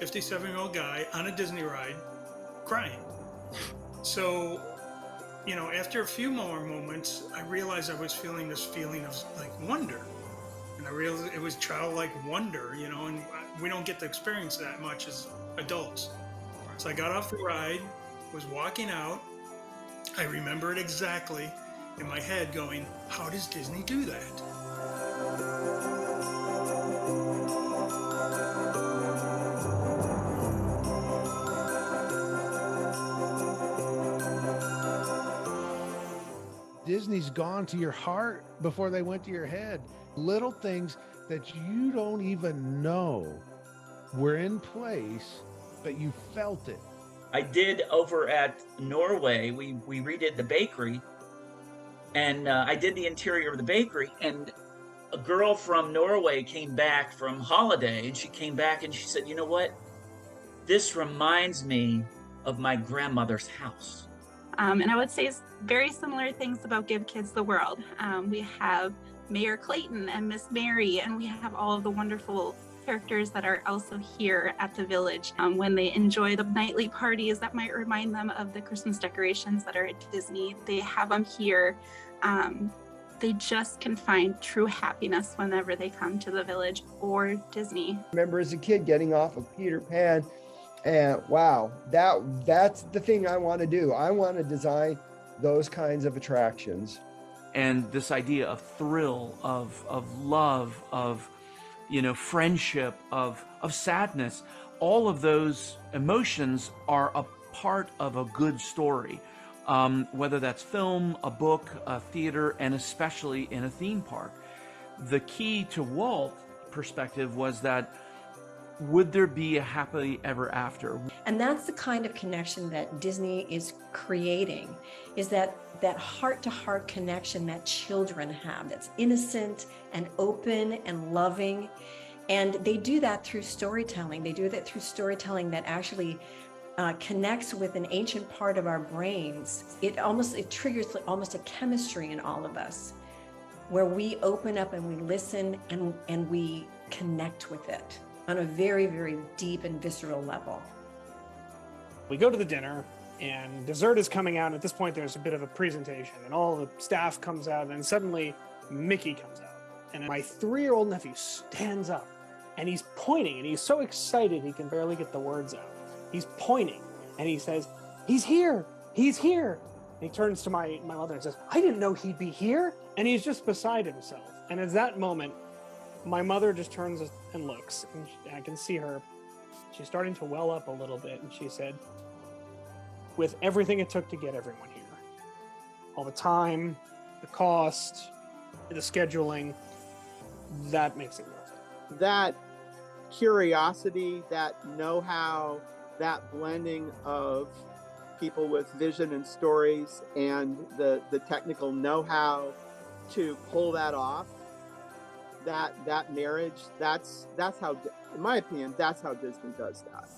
57-year-old guy on a Disney ride crying. So, after a few more moments, I realized I was feeling this feeling of like wonder. And I realized it was childlike wonder, and we don't get to experience that much as adults. So I got off the ride, was walking out. I remember it exactly in my head going, how does Disney do that? Disney's gone to your heart before they went to your head. Little things that you don't even know were in place, but you felt it. I did over at Norway, we redid the bakery, and I did the interior of the bakery, and a girl from Norway came back from holiday, and she came back and she said, you know what? This reminds me of my grandmother's house. And I would say very similar things about Give Kids the World. We have Mayor Clayton and Miss Mary, and we have all of the wonderful characters that are also here at the village. When they enjoy the nightly parties that might remind them of the Christmas decorations that are at Disney, they have them here. They just can find true happiness whenever they come to the village or Disney. I remember as a kid getting off of Peter Pan, and wow, that's the thing I want to do. I want to design those kinds of attractions. And this idea of thrill, of love, of friendship, of sadness, all of those emotions are a part of a good story, whether that's film, a book, a theater, and especially in a theme park. The key to Walt's perspective was that, would there be a happily ever after? And that's the kind of connection that Disney is creating, is that heart-to-heart connection that children have, that's innocent and open and loving. And they do that through storytelling. They do that through storytelling that actually connects with an ancient part of our brains. It triggers almost a chemistry in all of us, where we open up and we listen and we connect with it on a very, very deep and visceral level. We go to the dinner, and dessert is coming out. At this point, there's a bit of a presentation, and all the staff comes out, and suddenly Mickey comes out. And my 3-year-old nephew stands up, and he's pointing, and he's so excited he can barely get the words out. He's pointing, and he says, "He's here! He's here!" And he turns to my mother and says, "I didn't know he'd be here!" And he's just beside himself. And at that moment, my mother just turns and looks, and I can see her. She's starting to well up a little bit, and she said, "With everything it took to get everyone here, all the time, the cost, the scheduling, that makes it worth it." That curiosity, that know-how, that blending of people with vision and stories and the technical know-how to pull that off, that marriage, that's how, in my opinion, that's how Disney does that.